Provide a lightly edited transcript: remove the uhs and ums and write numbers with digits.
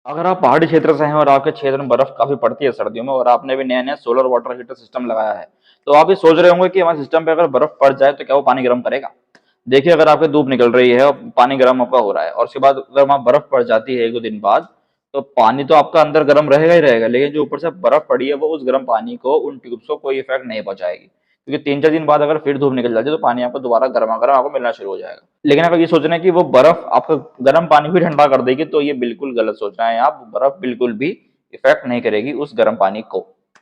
अगर आप पहाड़ी क्षेत्र से हैं और आपके क्षेत्र में बर्फ काफी पड़ती है सर्दियों में और आपने भी नया नया सोलर वाटर हीटर सिस्टम लगाया है, तो आप ये सोच रहे होंगे कि हमारे सिस्टम पे अगर बर्फ पड़ जाए तो क्या वो पानी गर्म करेगा। देखिए, अगर आपके धूप निकल रही है और पानी गर्म आपका हो रहा है और उसके बाद अगर वहां बर्फ पड़ जाती है एक दो दिन बाद, तो पानी तो आपका अंदर गर्म रहेगा ही रहेगा, लेकिन जो ऊपर से बर्फ पड़ी है वो उस गर्म पानी को उन ट्यूब्स को कोई इफेक्ट नहीं पहुंचाएगी, क्योंकि 3 4 दिन बाद अगर फिर धूप निकल जाती है तो पानी आपको दोबारा गर्मा गर्म आपको मिलना शुरू हो जाएगा। लेकिन अगर ये सोच रहे हैं कि वो बर्फ आपका गर्म पानी भी ठंडा कर देगी, तो ये बिल्कुल गलत सोच रहे हैं आप। बर्फ बिल्कुल भी इफेक्ट नहीं करेगी उस गर्म पानी को।